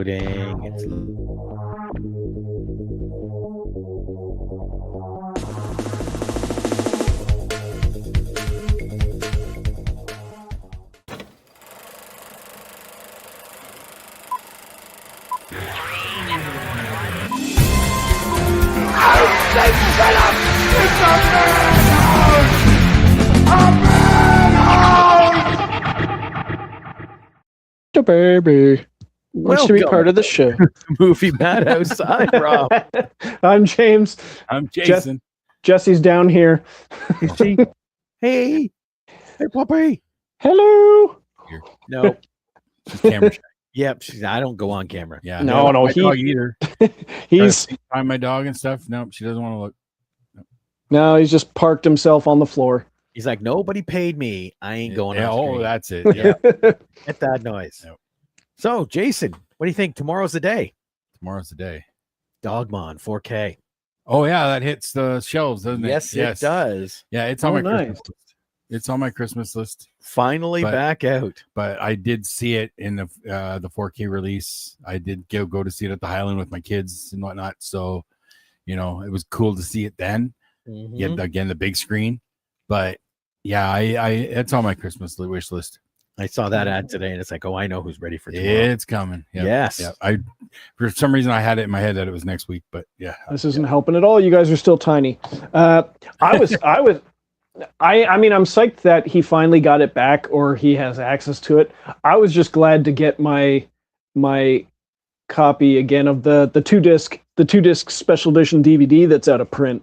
Loading. It's The baby wants to be part of the show. movie Madhouse. I'm Rob. I'm James. I'm Jason. Jesse's down here. Is she? Hey, puppy. Hello. No. She's camera shy. Yep. I don't go on camera. Yeah. No, my he- dog either. He's Find my dog and stuff. No, she doesn't want to look. he's just parked himself on the floor. He's like, nobody paid me. I ain't going Yeah, on oh, screen. that's it. Yeah. Get that noise. Yep. So, Jason, what do you think? Tomorrow's the day. Tomorrow's the day. Dogmon 4K. Oh yeah, that hits the shelves, doesn't it? Yes, it does. Yeah, it's on Oh, my nice. Christmas list. It's on my Christmas list. Finally But- back out. But I did see it in the 4K release. I did go to see it at the Highland with my kids and whatnot. So, it was cool to see it then. Mhm. Yet again, the big screen. But yeah, I it's on my Christmas wish list. I saw that ad today, and it's like, oh, I know who's ready for tomorrow. It's coming. Yeah. Yes. Yeah. For some reason I had it in my head that it was next week, but yeah. This isn't helping at all. You guys are still tiny. I'm psyched that he finally got it back, or he has access to it. I was just glad to get my copy again of the two disc special edition DVD that's out of print.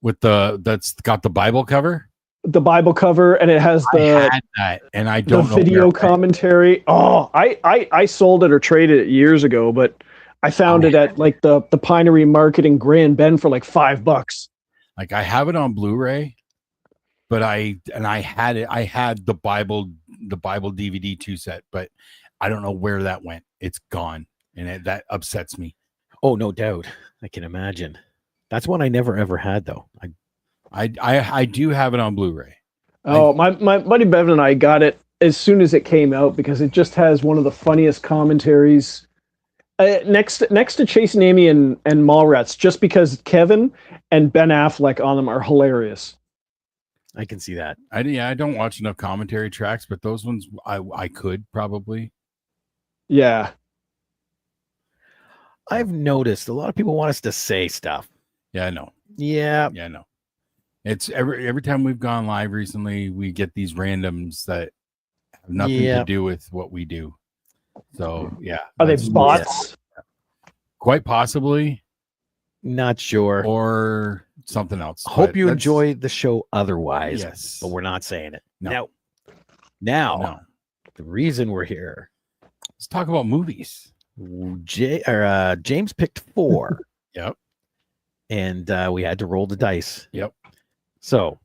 With that's got the Bible cover. The Bible cover, and it has I the had that, and I the don't know video where it went. commentary. Oh, I sold it or traded it years ago, but I found it at like the Pinery Market in Grand Bend for like $5. Like I have it on Blu-ray, but I had it. I had the Bible DVD 2 set, but I don't know where that went. It's gone, and that upsets me. Oh, no doubt. I can imagine. That's one I never ever had, though. I do have it on Blu-ray. Oh, my buddy Bevan and I got it as soon as it came out because it just has one of the funniest commentaries next to Chasing Amy and Mallrats, just because Kevin and Ben Affleck on them are hilarious. I can see that. I don't watch enough commentary tracks, but those ones I could probably. Yeah. I've noticed a lot of people want us to say stuff. Yeah, I know. Yeah. Yeah, I know. It's every time we've gone live recently, we get these randoms that have nothing to do with what we do. So yeah, Are they that's- bots? Quite possibly, Not sure. or something else. Hope but you that's- enjoy the show otherwise. Yes, But we're not saying it. No. Now, No. the reason we're here, Let's talk about movies. James picked 4. Yep. And we had to roll the dice. Yep. So,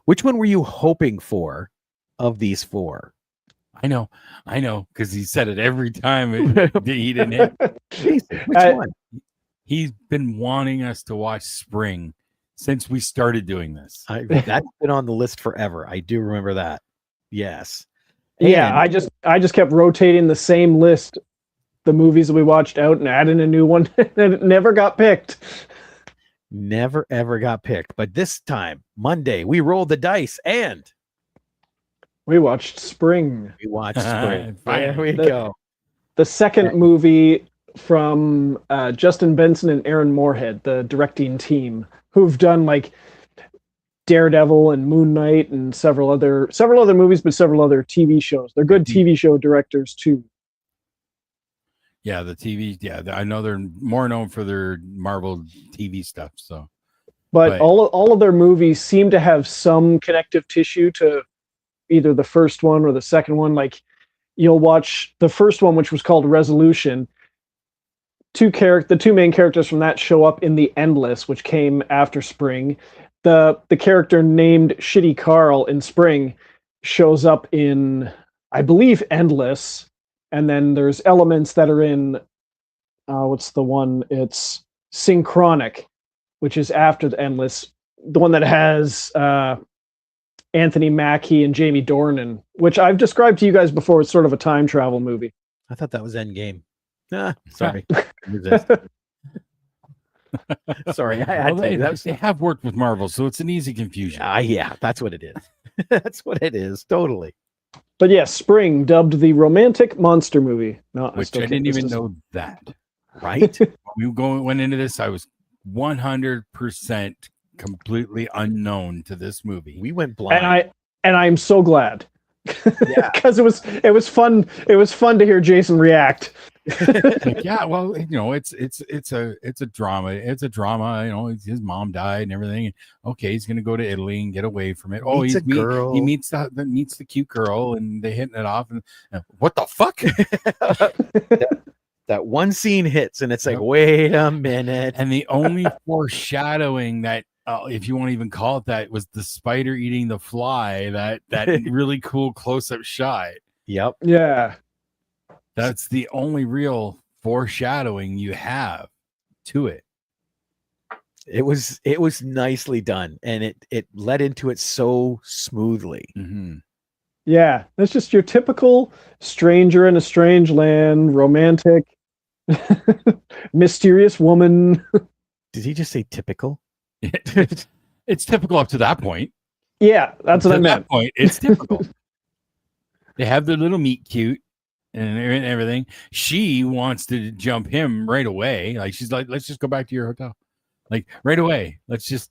which one were you hoping for of these 4? I know, because he said it every time he didn't hit. Jason, which one? He's been wanting us to watch Spring since we started doing this. That's been on the list forever. I do remember that. Yes. Yeah, And I just kept rotating the same list, the movies that we watched out, and adding a new one, and it never got picked. never ever got picked. But this time, Monday, we rolled the dice and We watched Spring, we watched Spring. There Finally. we go. the second movie from Justin Benson and Aaron Moorhead, the directing team, who've done like Daredevil and Moon Knight and several other movies, but several other TV shows. They're good TV show directors too. Yeah, the TV. Yeah, I know they're more known for their Marvel TV stuff. So, But Right. all of their movies seem to have some connective tissue to either the first one or the second one. Like you'll watch the first one, which was called Resolution. The two main characters from that show up in The Endless, which came after Spring. The character named Shitty Carl in Spring shows up in, I believe, Endless. And then there's elements that are in, what's the one? It's Synchronic, which is after The Endless. The one that has Anthony Mackie and Jamie Dornan, which I've described to you guys before. It's sort of a time travel movie. I thought that was Endgame. Sorry. Resist. Sorry, I had Well, to. they have worked with Marvel, so it's an easy confusion. Yeah, that's what it is. That's what it is. Totally. But yes, Spring dubbed the romantic monster movie. No, Which I didn't even know that. Right? When we went into this, I was 100% completely unknown to this movie. We went blind. And I'm so glad. Yeah. Because it was fun. It was fun to hear Jason react. Like, yeah, well, it's a drama. It's a drama. His mom died and everything. Okay, he's gonna go to Italy and get away from it. Meets a girl. He meets the cute girl, and they hitting it off. And what the fuck? that one scene hits, and it's like, wait a minute. And the only foreshadowing that, if you want to even call it that, was the spider eating the fly. That really cool close-up shot. Yep. Yeah. That's the only real foreshadowing you have to it. It was nicely done, and it led into it so smoothly. Mm-hmm. Yeah, that's just your typical stranger in a strange land, romantic, mysterious woman. Did he just say typical? It's typical up to that point. Yeah, that's what I meant. That point, it's typical. They have their little meet cute and everything. She wants to jump him right away. Like, she's like, let's just go back to your hotel. Like, right away. Let's just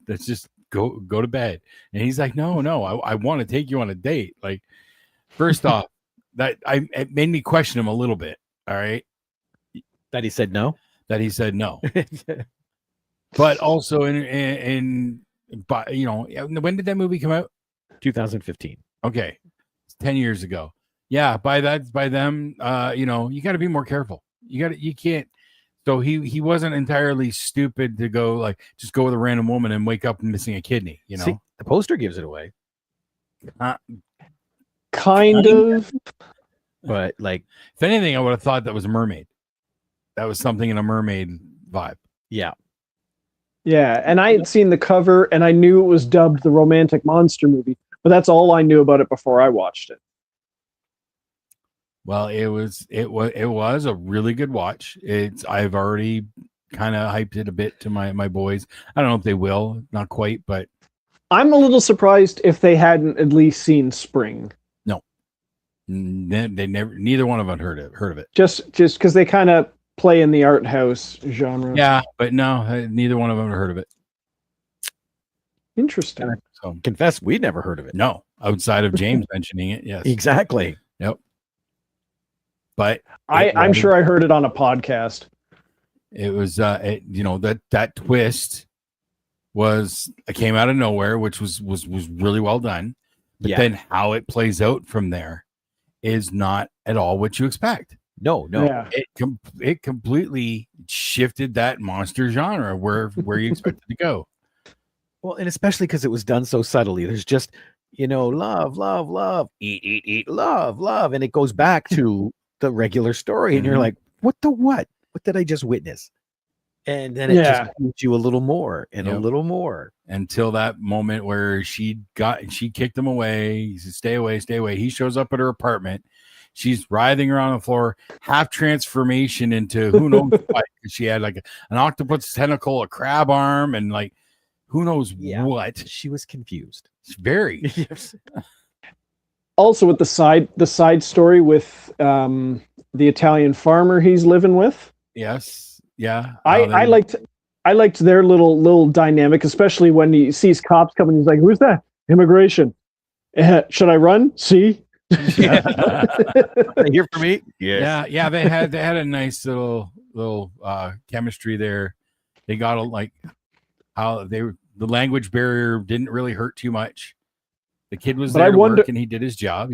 go to bed. And he's like, no, I want to take you on a date. Like, first off, it made me question him a little bit. All right. That he said no. But also but when did that movie come out? 2015. Okay. It's 10 years ago. Yeah, by them, you got to be more careful. You can't. So he wasn't entirely stupid to go just go with a random woman and wake up missing a kidney. See, the poster gives it away. Kind of. But if anything, I would have thought that was a mermaid. That was something in a mermaid vibe. Yeah. Yeah, and I had seen the cover, and I knew it was dubbed the romantic monster movie, but that's all I knew about it before I watched it. Well, it was a really good watch. I've already kind of hyped it a bit to my boys. I don't know if they will, not quite, but I'm a little surprised if they hadn't at least seen Spring. No, they never. Neither one of them heard of it. Just because they kind of play in the art house genre. Yeah, but no, neither one of them heard of it. Interesting. So confess, we'd never heard of it. No, outside of James mentioning it. Yes, exactly. Yep. But I'm sure I heard it on a podcast. It was that twist it came out of nowhere, which was really well done. But then how it plays out from there is not at all what you expect. No. Yeah. It completely shifted that monster genre where you expect it to go. Well, and especially because it was done so subtly. There's just, love, eat, love. And it goes back to the regular story. And you're like, what? What did I just witness? And then it just gives you a little more and a little more. Until that moment where she kicked him away. He said, stay away. He shows up at her apartment. She's writhing around the floor, half transformation into who knows what. She had an octopus tentacle, a crab arm, and who knows what. She was confused. Very. Yes. Also, with the side story with the Italian farmer he's living with. Yes. Yeah. I liked their little dynamic, especially when he sees cops coming. He's like, "Who's that? Immigration. Should I run? See." Hear from me? Yes. Yeah. They had a nice little chemistry there. They got the language barrier didn't really hurt too much. The kid was there to work and he did his job.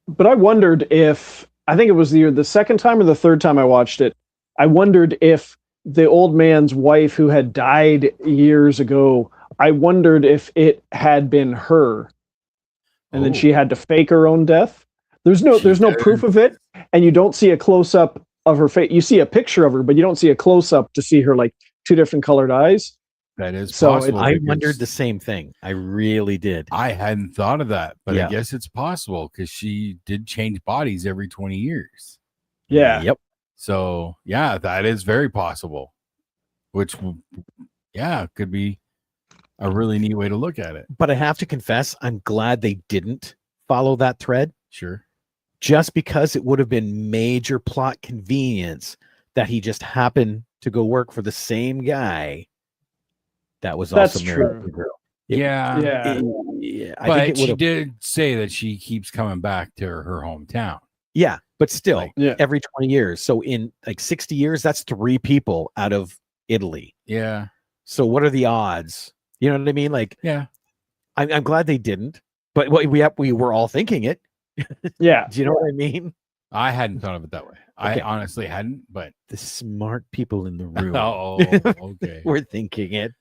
But I wondered if, I think it was the second time or the third time I watched it, I wondered if the old man's wife who had died years ago, I wondered if it had been her. And then she had to fake her own death. There's no proof of it, and you don't see a close up of her face. You see a picture of her, but you don't see a close up to see her two different colored eyes. That is possible. I wondered the same thing. I really did. I hadn't thought of that, but I guess it's possible because she did change bodies every 20 years. Yeah. Yep. So yeah, that is very possible. Which, yeah, could be a really neat way to look at it. But I have to confess, I'm glad they didn't follow that thread, Sure. just because it would have been major plot convenience that he just happened to go work for the same guy that was That's also married to true. the girl. Yeah. Yeah, I But think it would she have. did say that she keeps coming back to her hometown. Yeah, but still, Like, Yeah. every 20 years. So in like 60 years, that's 3 people out of Italy. Yeah. So what are the odds? You know what I mean? Like, Yeah. I'm glad they didn't, but we were all thinking it. Yeah. Do you know what I mean? I hadn't thought of it that way. Okay. I honestly hadn't, but The smart people in the room oh, okay. were thinking it.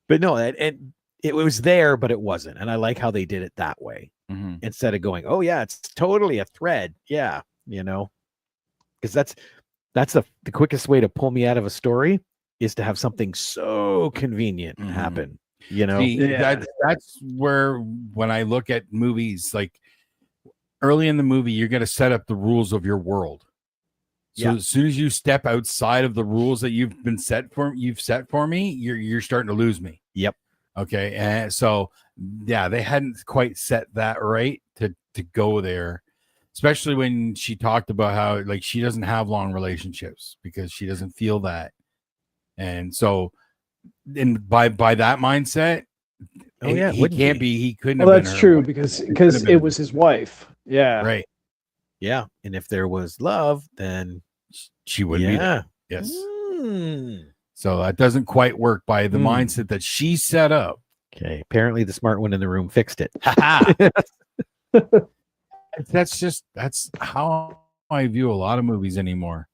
But no, and it was there, but it wasn't. And I like how they did it that way Mhm. instead of going, oh yeah, it's totally a thread. Yeah, you know, because that's the quickest way to pull me out of a story is to have something so convenient Mhm. happen. You know, See, Yeah. that's where when I look at movies, like early in the movie, you're going to set up the rules of your world. So Yeah. as soon as you step outside of the rules that you've set for me, you're starting to lose me. Yep. Okay. And so yeah, they hadn't quite set that right to go there. Especially when she talked about how like she doesn't have long relationships because she doesn't feel that. And so by that mindset, Oh, yeah, it he wouldn't can't be. be. He couldn't Well, have been that's her true wife. because It couldn't have been it was his wife. Yeah. right. Yeah. And if there was love, then She wouldn't be there. yeah. Yes. Mm. So that doesn't quite work by the Hmm. mindset that she set up. Okay. Apparently the smart one in the room fixed it. That's how I view a lot of movies anymore.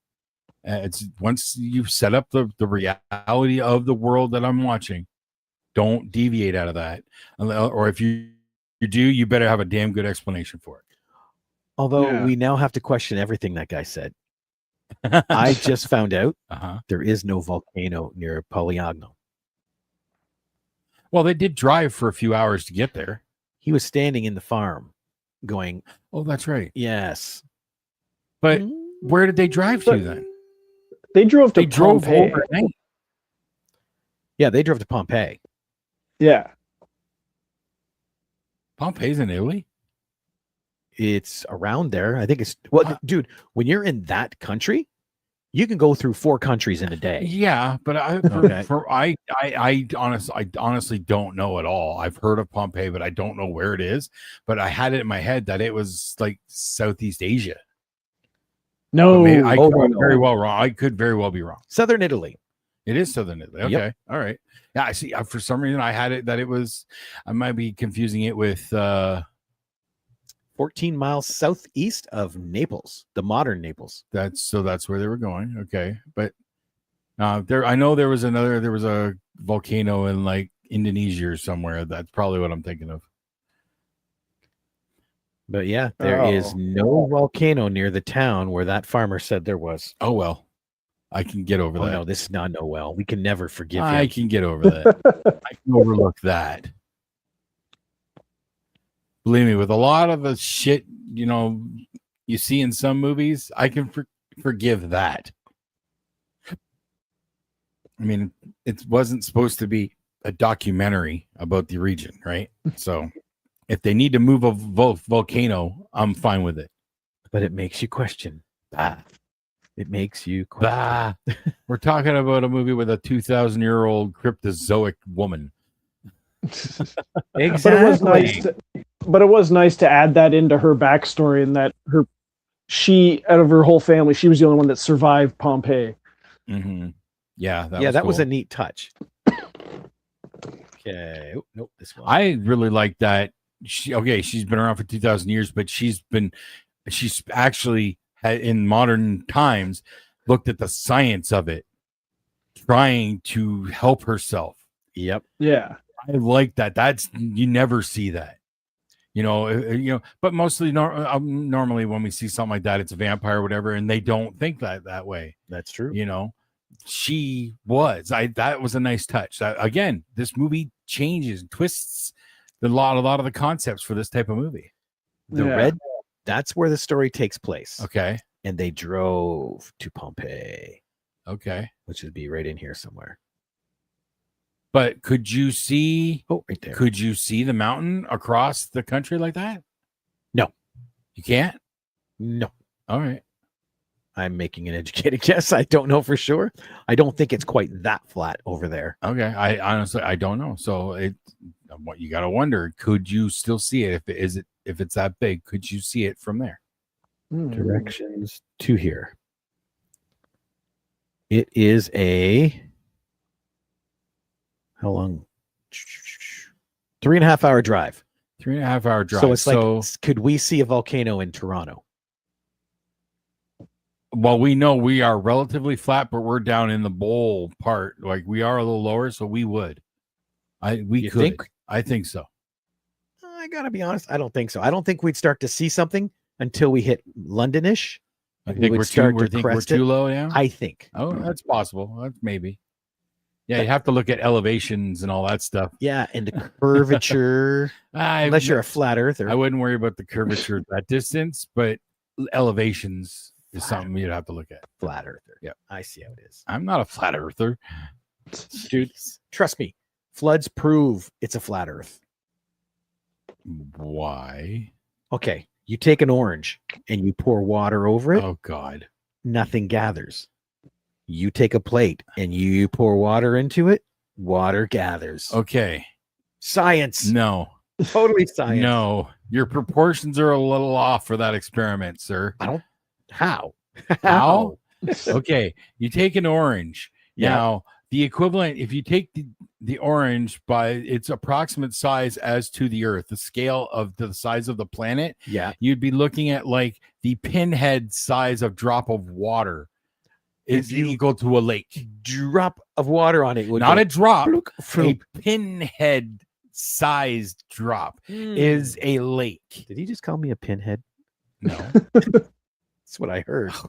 It's once you've set up the reality of the world that I'm watching, don't deviate out of that. Or if you do, you better have a damn good explanation for it. Although Yeah. we now have to question everything that guy said. I just found out Uh-huh. there is no volcano near Poliagno. Well, they did drive for a few hours to get there. He was standing in the farm going, Oh, that's right. yes. But where did they drive to But- then? They drove to They drove Pompeii. overnight. Yeah, they drove to Pompeii. Yeah. Pompeii's in Italy. It's around there. I think it's dude, when you're in that country, you can go through 4 countries in a day. Yeah, but Okay. I honestly don't know at all. I've heard of Pompeii, but I don't know where it is. But I had it in my head that it was like Southeast Asia. No. But maybe I Oh, could no, very no. well wrong. I could very well be wrong. Southern Italy. It is Southern Italy. Okay, Yep. all right. Yeah, I see. For some reason, I had it that it was. I might be confusing it with. 14 miles southeast of Naples, the modern Naples. That's where they were going. Okay, but there I know there was a volcano in like Indonesia or somewhere. That's probably what I'm thinking of. But yeah, there is Oh. no volcano near the town where that farmer said there was. Oh well, I can get over Oh that. no, this is not Noel. We can never forgive I him. can get over that. I can overlook that. Believe me, with a lot of the shit you see in some movies, I can forgive that. I mean, it wasn't supposed to be a documentary about the region, right? So if they need to move a volcano, I'm fine with it. But it makes you question. Bah. It makes you question. Bah. We're talking about a movie with a 2,000-year-old cryptozoic woman. Exactly. But it was nice to add that into her backstory and that she out of her whole family, she was the only one that survived Pompeii. Mm-hmm. Yeah, that was cool. a neat touch. Okay. Oh, nope, this one. I really like that. She's been around for 2,000 years, but she's actually in modern times looked at the science of it, trying to help herself. Yep. Yeah. I like that. You never see that, but mostly normally when we see something like that, it's a vampire or whatever, and they don't think that way. That's true. She was. That was a nice touch. Again, this movie changes and twists a lot of the concepts for this type of movie. The Yeah. red, that's where the story takes place. Okay. and they drove to Pompeii, Okay. which would be right in here somewhere. But could you see? Oh, right there. Could you see the mountain across the country like that? No. You can't. No. All right. I'm making an educated guess. I don't know for sure. I don't think it's quite that flat over there. Okay. I honestly I don't know. So what you gotta wonder, could you still see it if it's that big? Could you see it from there? Directions to here. It is a how long? 3.5 hour drive. 3.5 hour drive. So it's like, could we see a volcano in Toronto? Well, we know we are relatively flat, but we're down in the bowl part. Like we are a little lower, so we would. You could. think? I think so. I gotta be honest. I don't think so. I don't think we'd start to see something until we hit Londonish. I think we're too low now. I think. Oh, that's possible. That's maybe. Yeah, you have to look at elevations and all that stuff. Yeah, and the curvature. Unless you're a flat earther. I wouldn't worry about the curvature at that distance, but elevations is something you'd have to look at. Flat earther. Yeah, I see how it is. I'm not a flat earther. Dude, trust me. Floods prove it's a flat earth. Why? Okay, you take an orange and you pour water over it. Oh, God. Nothing gathers. You take a plate and you pour water into it. Water gathers. Okay. Science. No. Totally science. No. Your proportions are a little off for that experiment, sir. I don't. How? How? Okay. You take an orange. Yeah. Now, the equivalent, if you take the orange by its approximate size as to the Earth, the scale of the size of the planet, Yeah. you'd be looking at like the pinhead size of drop of water is equal to a lake. Drop of water on it would Not go a drop, floop, floop. a pinhead sized drop is a lake. Did he just call me a pinhead? No. That's what I heard. Oh,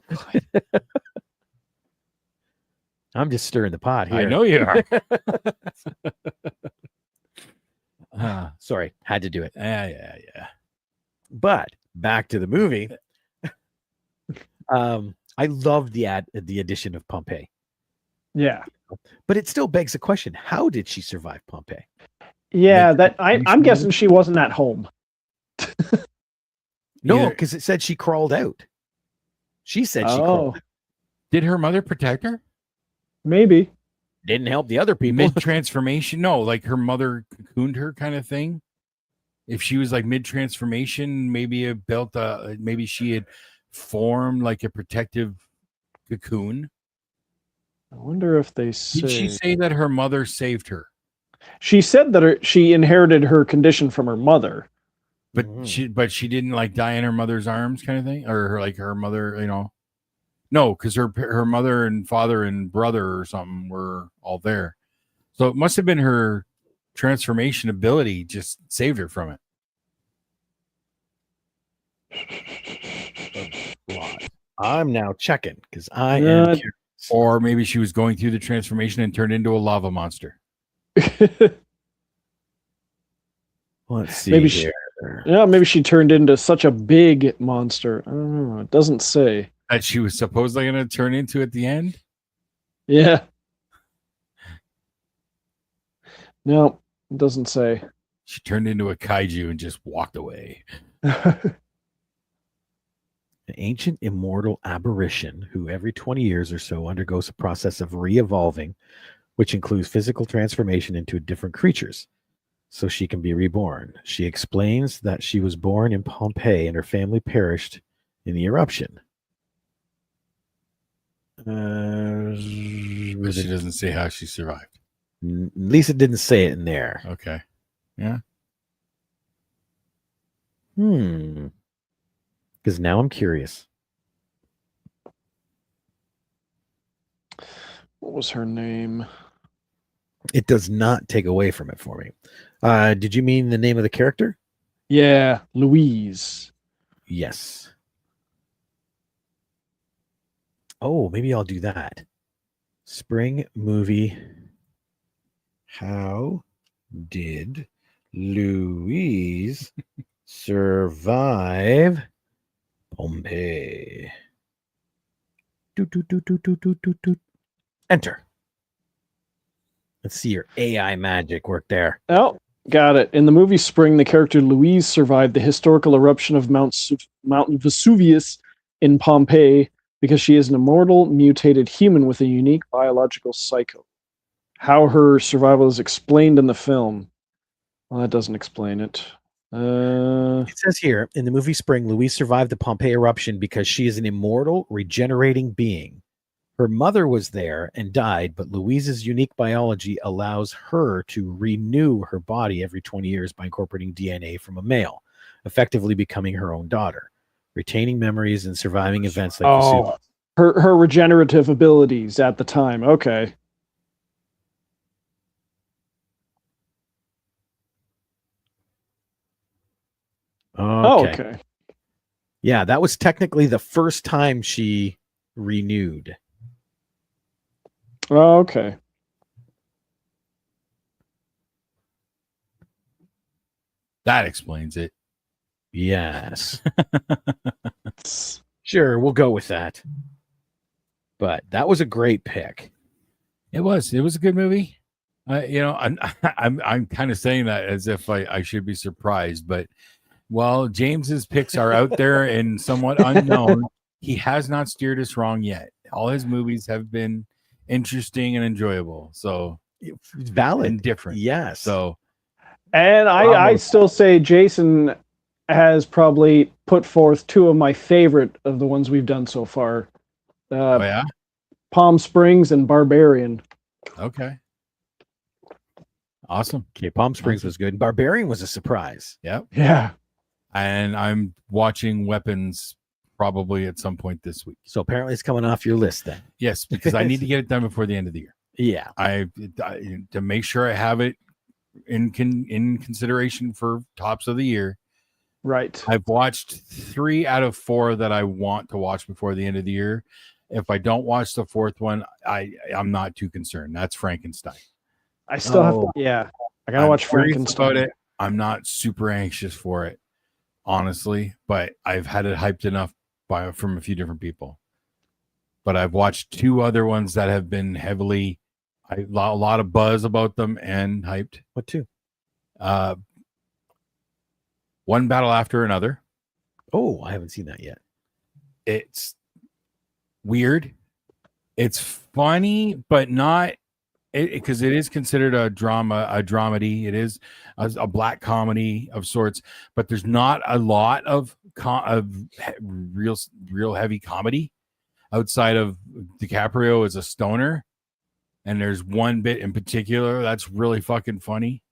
I'm just stirring the pot here. I know you are. Sorry, had to do it. Yeah. But back to the movie. I love the addition of Pompeii. Yeah. But it still begs the question, how did she survive Pompeii? Yeah, I'm guessing she wasn't at home. No, because it said she crawled out. She said she crawled out. Did her mother protect her? Maybe. Didn't help the other people. Mid-transformation? No, like her mother cocooned her kind of thing. If she was like mid-transformation, maybe maybe she had formed like a protective cocoon. I wonder if they say... Did she say that her mother saved her? She said that she inherited her condition from her mother. But she didn't like die in her mother's arms kind of thing? Or her mother, No, because her mother and father and brother or something were all there. So it must have been her transformation ability just saved her from it. I'm now checking because I am curious. Or maybe she was going through the transformation and turned into a lava monster. Let's see. Maybe here. maybe she turned into such a big monster. I don't know. It doesn't say. That she was supposedly going to turn into at the end? Yeah. No, it doesn't say. She turned into a kaiju and just walked away. An ancient immortal aberration who every 20 years or so undergoes a process of re-evolving, which includes physical transformation into different creatures, so she can be reborn. She explains that she was born in Pompeii and her family perished in the eruption. But she doesn't say how she survived. Lisa didn't say it in there. Okay. Yeah. Because now I'm curious. What was her name? It does not take away from it for me. Did you mean the name of the character? Yeah, Louise. Yes. Oh, maybe I'll do that. Spring movie. How did Louise survive Pompeii? Enter. Let's see your AI magic work there. Oh, got it. In the movie Spring, the character Louise survived the historical eruption of Mount Vesuvius in Pompeii because she is an immortal, mutated human with a unique biological cycle. How her survival is explained in the film. Well, that doesn't explain it. It says here, in the movie Spring, Louise survived the Pompeii eruption because she is an immortal, regenerating being. Her mother was there and died, but Louise's unique biology allows her to renew her body every 20 years by incorporating DNA from a male, effectively becoming her own daughter, retaining memories and surviving events like Vesuvius. Her regenerative abilities at the time. Okay. Okay. Yeah, that was technically the first time she renewed. Okay. That explains it. Yes. Sure, we'll go with that. But that was a great pick. It was a good movie. I'm kind of saying that as if I should be surprised, but while James's picks are out there and somewhat unknown, he has not steered us wrong yet. All his movies have been interesting and enjoyable. So valid and different. Yes. So and I still say Jason has probably put forth two of my favorite of the ones we've done so far. Palm Springs and Barbarian. Okay. Awesome. Okay, Palm Springs was good. Barbarian was a surprise. Yep. Yeah. And I'm watching Weapons probably at some point this week. So apparently it's coming off your list then. Yes, because I need to get it done before the end of the year. Yeah. I to make sure I have it in consideration for tops of the year. Right. I've watched 3 out of 4 that I want to watch before the end of the year. If I don't watch the 4th one, I'm not too concerned. That's Frankenstein. I still have to, yeah. I gotta watch Frankenstein. About it. I'm not super anxious for it, honestly, but I've had it hyped enough from a few different people. But I've watched 2 other ones that have been a lot of buzz about them and hyped. What 2? One Battle After Another. Oh, I haven't seen that yet. It's weird. It's funny, but not because it is considered a dramedy. It is a black comedy of sorts, but there's not a lot of real heavy comedy outside of DiCaprio as a stoner. And there's one bit in particular that's really fucking funny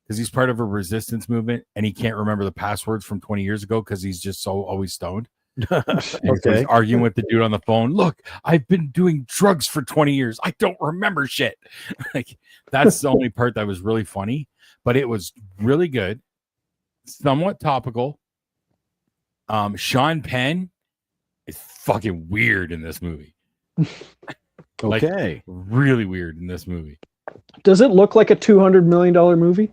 because he's part of a resistance movement and he can't remember the passwords from 20 years ago because he's just so always stoned. Okay. He's arguing with the dude on the phone. Look, I've been doing drugs for 20 years. I don't remember shit. Like that's the only part that was really funny, but it was really good. Somewhat topical. Sean Penn is fucking weird in this movie. Okay. Really weird in this movie. Does it look like a $200 million movie?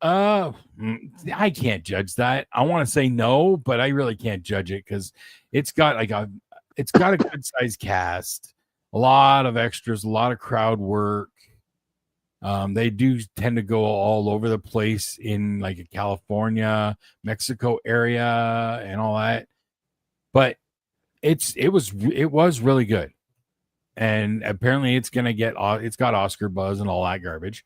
I can't judge that. I want to say no, but I really can't judge it because it's got a good sized cast, a lot of extras, a lot of crowd work. They do tend to go all over the place in like a California, Mexico area and all that. But it was really good. And apparently it's got Oscar buzz and all that garbage,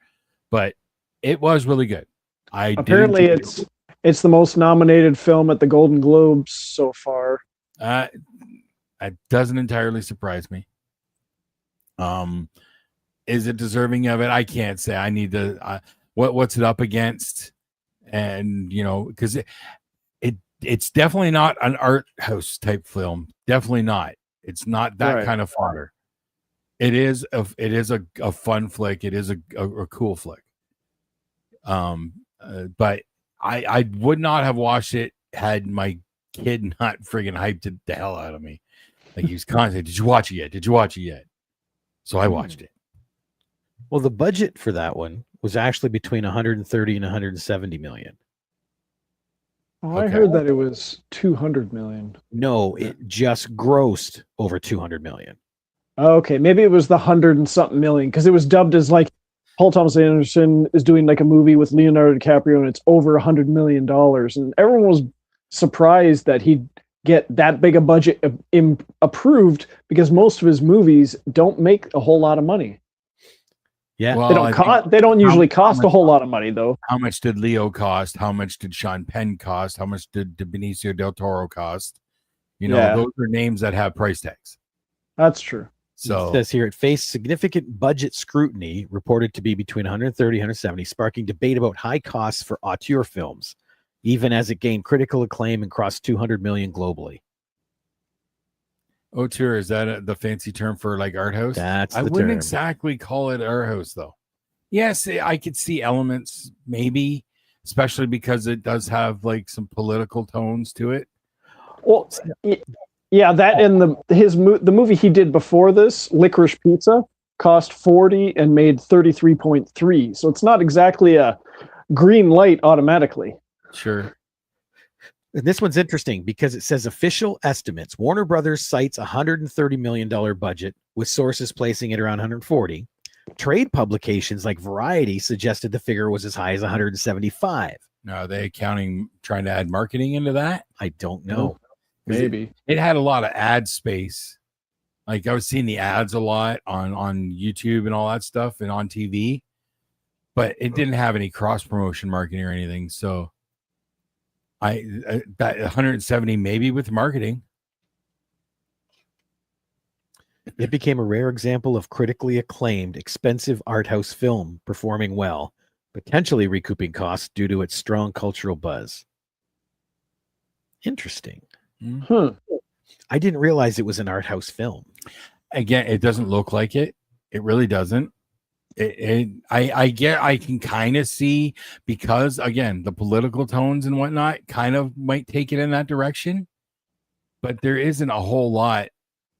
but it was really good. Apparently it's the most nominated film at the Golden Globes so far. It doesn't entirely surprise me. Is it deserving of it? I can't say. I need to what's it up against, and because it's definitely not an art house type film. Definitely not. It's not that kind of fodder. It is a fun flick. It is a cool flick. But I would not have watched it had my kid not friggin' hyped it the hell out of me. Like he was constantly, did you watch it yet? Did you watch it yet? So I watched it. Well, the budget for that one was actually between 130 and 170 million. Oh, I heard that it was 200 million. No, it just grossed over 200 million. Okay, maybe it was the 100 and something million because it was dubbed as like Paul Thomas Anderson is doing like a movie with Leonardo DiCaprio and it's over $100 million, and everyone was surprised that he'd get that big a budget approved because most of his movies don't make a whole lot of money. Yeah, Well, They don't usually cost a whole lot of money though. how much did Leo cost? How much did Sean Penn cost? How much did Benicio del Toro cost? You know, Yeah. those are names that have price tags. That's true. So it says here it faced significant budget scrutiny, reported to be between 130 and 170, sparking debate about high costs for auteur films, even as it gained critical acclaim and crossed 200 million globally. auteur, is that the fancy term for like art house? That's I the wouldn't term. exactly call it art house though. Yes, I could see elements maybe, especially because it does have like some political tones to it. Well, yeah, that and the movie he did before this, Licorice Pizza, cost 40 and made 33.3. So it's not exactly a green light automatically. Sure. And this one's interesting because it says official estimates. Warner Brothers cites $130 million budget, with sources placing it around 140. Trade publications like Variety suggested the figure was as high as 175. Now, are they trying to add marketing into that? I don't know. Maybe. It had a lot of ad space. Like I was seeing the ads a lot on YouTube and all that stuff and on TV, but it didn't have any cross promotion marketing or anything. So that 170 maybe with marketing. It became a rare example of critically acclaimed, expensive art house film performing well, potentially recouping costs due to its strong cultural buzz. Interesting. Huh. I didn't realize it was an art house film. Again, it doesn't look like it. It really doesn't. I can kind of see, because again, the political tones and whatnot kind of might take it in that direction, but there isn't a whole lot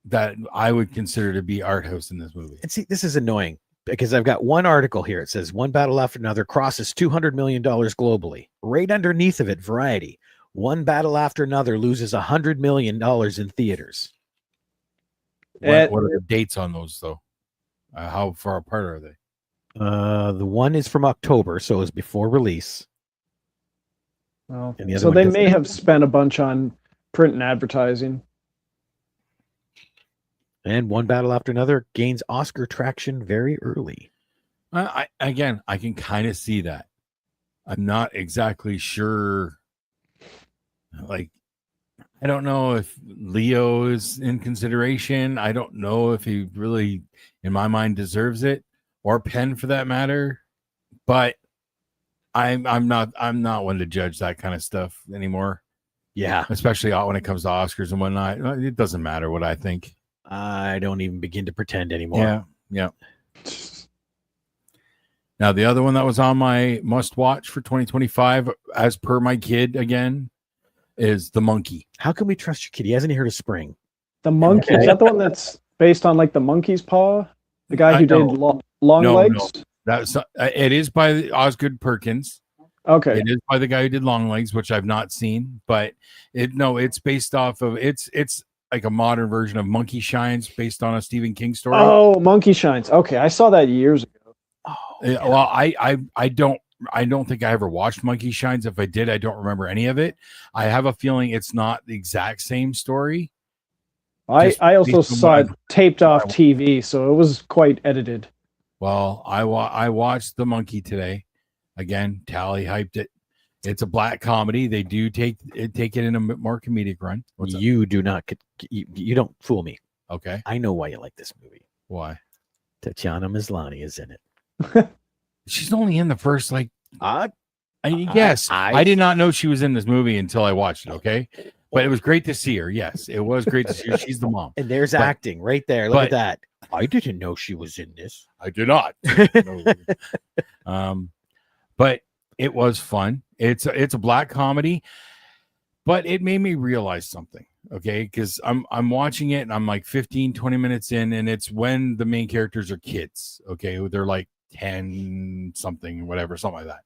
that I would consider to be art house in this movie. And see, this is annoying because I've got one article here. It says one battle after another crosses $200 million globally. Right underneath of it, Variety. One battle after another loses $100 million in theaters. What are the dates on those though? How far apart are they? The one is from October, so it was before release. Well, And the other so one they doesn't. may have spent a bunch on print and advertising. And one battle after another gains Oscar traction very early. I can kind of see that. I'm not exactly sure. Like, I don't know if Leo is in consideration. I don't know if he really, in my mind, deserves it, or Penn for that matter. But I'm not one to judge that kind of stuff anymore. Yeah, Especially when it comes to Oscars and whatnot. It doesn't matter what I think. I don't even begin to pretend anymore. Yeah. Now, the other one that was on my must watch for 2025, as per my kid again, is The Monkey. How can we trust your kid? He hasn't heard of spring. The Monkey, is that the one that's based on like the monkey's paw? The guy who did Long No, Legs? That's it is by Osgood Perkins. Okay. It is by the guy who did Long Legs, which I've not seen, but it's based off of it's like a modern version of Monkey Shines based on a Stephen King story. Oh, Monkey Shines. Okay, I saw that years ago. Well, I don't think I ever watched Monkey Shines. If I did, I don't remember any of it. I have a feeling it's not the exact same story. I also based on saw what it taped off TV, so it was quite edited. Well, I watched The Monkey today. Again, Tally hyped it. It's a black comedy. They do take it in a more comedic run. What's up? You do not. You don't fool me. Okay. I know why you like this movie. Why? Tatiana Maslany is in it. She's only in the first like. Uh, Yes, I- I did not know she was in this movie until I watched it. Okay, but it was great to see her. Yes, it was great to see her. She's the mom. and there's But- acting right there. Look at that. I didn't know she was in this. I did not. No. But it was fun. It's a black comedy, but it made me realize something. Okay, because I'm watching it and I'm like 15-20 minutes in, and it's when the main characters are kids. Okay, they're like 10 something, whatever, something like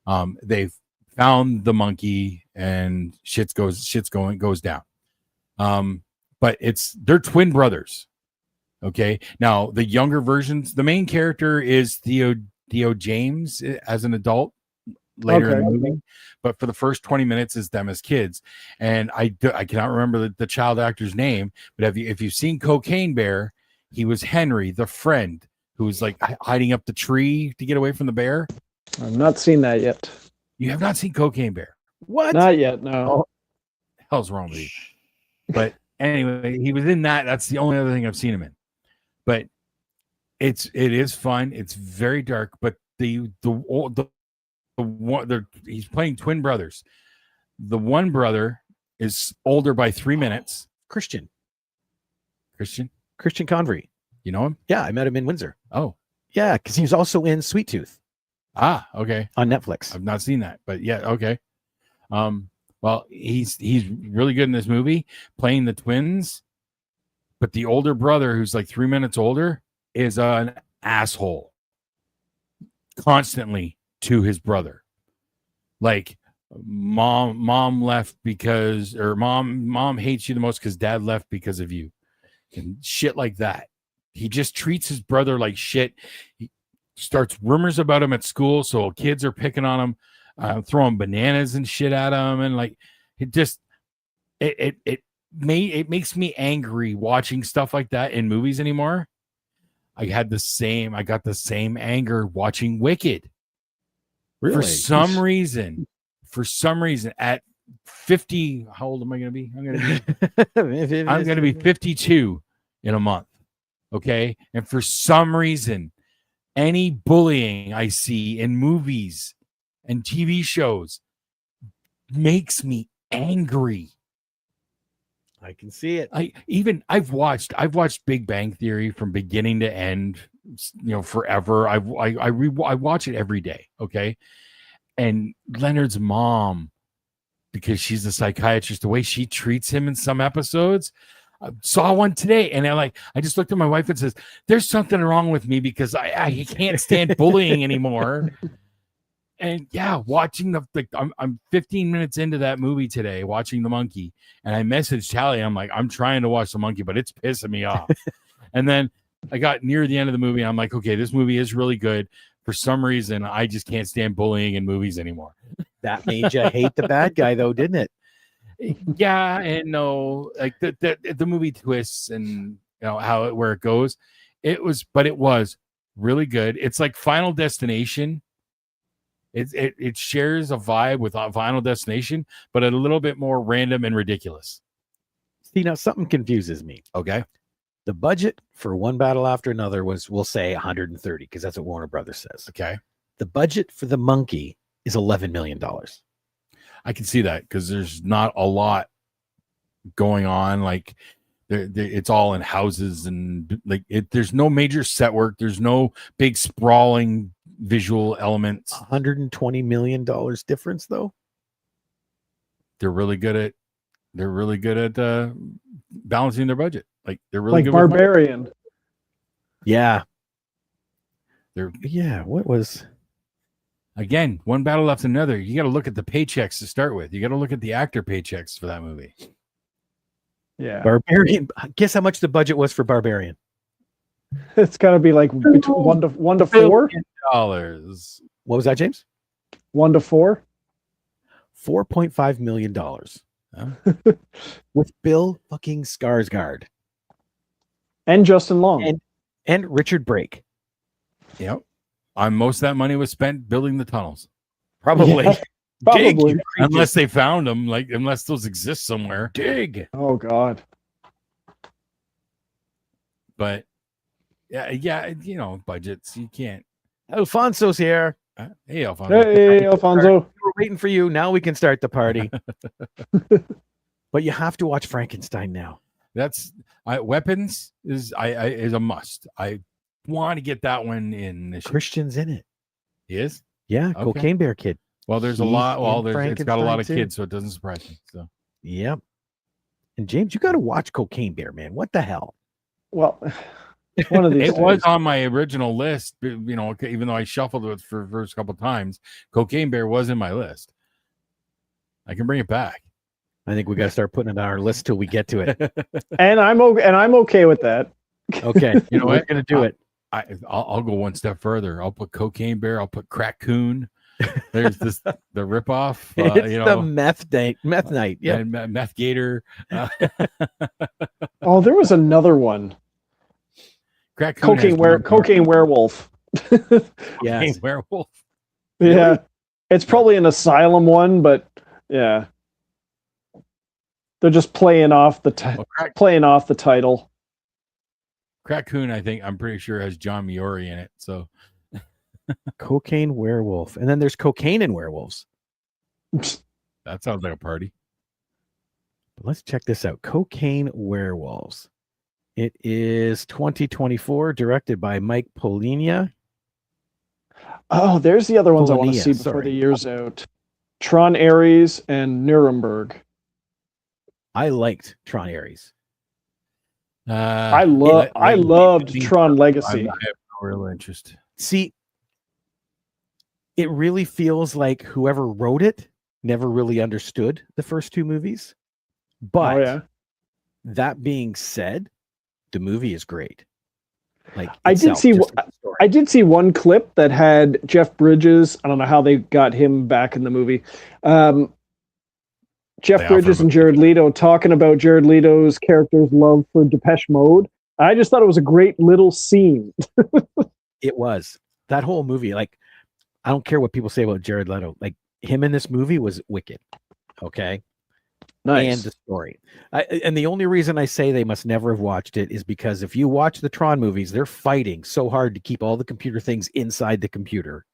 that. They've found the monkey and shit's goes down. But they're twin brothers. Okay. Now the younger versions, the main character is Theo James as an adult later in the movie, but for the first 20 minutes is them as kids. And I cannot remember the child actor's name, but if you've seen Cocaine Bear, he was Henry, the friend who was like hiding up the tree to get away from the bear. I've not seen that yet. You have not seen Cocaine Bear? What? Not yet. No. Oh, hell's wrong with you? But anyway, he was in that. That's the only other thing I've seen him in. But it is fun. It's very dark. But the one he's playing twin brothers. The one brother is older by 3 minutes. Christian Christian Convery. You know him? Yeah, I met him in Windsor. Oh, yeah, because he was also in Sweet Tooth. Ah, okay. On Netflix. I've not seen that, but yeah, okay. Well, he's really good in this movie, playing the twins. But the older brother, who's like 3 minutes older, is an asshole constantly to his brother. Like mom left because, or mom hates you the most because dad left because of you, and shit like that. He just treats his brother like shit. He starts rumors about him at school, so kids are picking on him, throwing bananas and shit at him, and like it makes me angry watching stuff like that in movies anymore. I got the same anger watching Wicked. Really? For some reason at 50, how old am I going to be? I'm going to be 52 in a month. Okay. And for some reason, any bullying I see in movies and TV shows makes me angry. I can see it. I've watched Big Bang Theory from beginning to end, forever. I watch it every day. Okay. And Leonard's mom, because she's a psychiatrist, the way she treats him in some episodes, I saw one today, and I just looked at my wife and says, "There's something wrong with me because I can't stand bullying anymore." And yeah, watching I'm 15 minutes into that movie today, watching The Monkey, and I messaged Tally. I'm like, I'm trying to watch The Monkey, but it's pissing me off. And then I got near the end of the movie, and I'm like, okay, this movie is really good. For some reason, I just can't stand bullying in movies anymore. That made you hate the bad guy, though, didn't it? Yeah, and no, like the movie twists and where it goes. It was really good. It's like Final Destination. It shares a vibe with Final Destination, but a little bit more random and ridiculous. See, now something confuses me. Okay. The budget for One Battle After Another was, we'll say, 130, because that's what Warner Brothers says. Okay. The budget for The Monkey is $11 million. I can see that because there's not a lot going on. Like it's all in houses and there's no major set work. There's no big sprawling visual elements. $120 million difference, though. They're really good at balancing their budget. Like they're really like good. Barbarian. Yeah. What was? Again, One Battle After Another. You got to look at the paychecks to start with. You got to look at the actor paychecks for that movie. Yeah. Barbarian. Guess how much the budget was for Barbarian? It's got to be like between one to $4 billion. What was that, James? 1 to 4. $4.5 million. Huh? With Bill fucking Skarsgård and Justin Long and Richard Brake. Yep. Most of that money was spent building the tunnels. Probably. Yeah, probably. Unless they found them, unless those exist somewhere. Dig. Oh God. But yeah, budgets. You can't. Alfonso's here. Hey, Alfonso. Hey, Alfonso. We're waiting for you. Now we can start the party. But you have to watch Frankenstein now. That's Weapons is a must. I want to get that one in. Christian's in it. He is? Yeah, okay. Cocaine Bear Kid. Well, there's a lot. Well, it's got a lot of kids, so it doesn't surprise me. So, yep. And James, you got to watch Cocaine Bear, man. What the hell? Well, one of these. It was on my original list, even though I shuffled it for the first couple of times. Cocaine Bear was in my list. I can bring it back. I think we got to start putting it on our list till we get to it. And I'm okay with that. Okay, You know we're what? gonna do it. I'll go one step further. I'll put Cocaine Bear. I'll put Crack Coon. There's the ripoff. It's You the know, meth night. Yeah, and Meth Gator. Oh, there was another one. Crack Coon has Cocaine werewolf. yes. Werewolf. Yeah. Really? It's probably an asylum one, but yeah. They're just playing off the title. Crack Coon, I'm pretty sure has John Miori in it. So Cocaine werewolf, and then there's cocaine and werewolves. that sounds like a party. But let's check this out. Cocaine werewolves. It is 2024, directed by Mike Polinia. Oh, there's the other ones I want to Polonia, see before sorry. the year's out. Tron Ares and Nuremberg. I liked Tron Ares. I loved Tron Legacy. I have no real interest. See, it really feels like whoever wrote it never really understood the first two movies. But Oh yeah. that being said, the movie is great. Like I did see one clip that had Jeff Bridges. I don't know how they got him back in the movie. Jeff Bridges and Jared Leto talking about Jared Leto's character's love for Depeche Mode. I just thought it was a great little scene. It was. That whole movie, like, I don't care what people say about Jared Leto. Like, him in this movie was wicked. Okay. Nice. And the story. And the only reason I say they must never have watched it is because if you watch the Tron movies, they're fighting so hard to keep all the computer things inside the computer.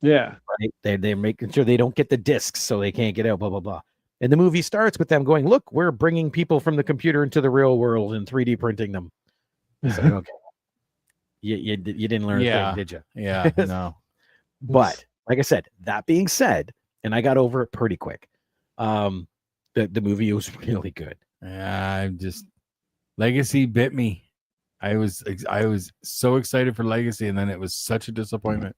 Yeah. Right? They're making sure they don't get the discs so they can't get out, blah, blah, blah. And the movie starts with them going, look, we're bringing people from the computer into the real world and 3D printing them. It's like, okay. You didn't learn a thing, did you? Yeah, no. But like I said, that being said, and I got over it pretty quick. The movie was really good. Yeah, Legacy bit me. I was so excited for Legacy, and then it was such a disappointment.